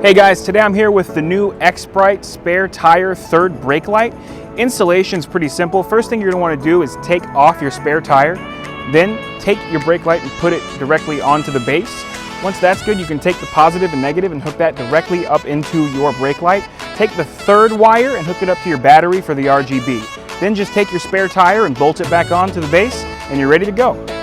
Hey guys, today I'm here with the new Xprite spare tire third brake light. Installation is pretty simple. First thing you're going to want to do is take off your spare tire, then take your brake light and put it directly onto the base. Once that's good, you can take the positive and negative and hook that directly up into your brake light. Take the third wire and hook it up to your battery for the RGB. Then just take your spare tire and bolt it back onto the base and you're ready to go.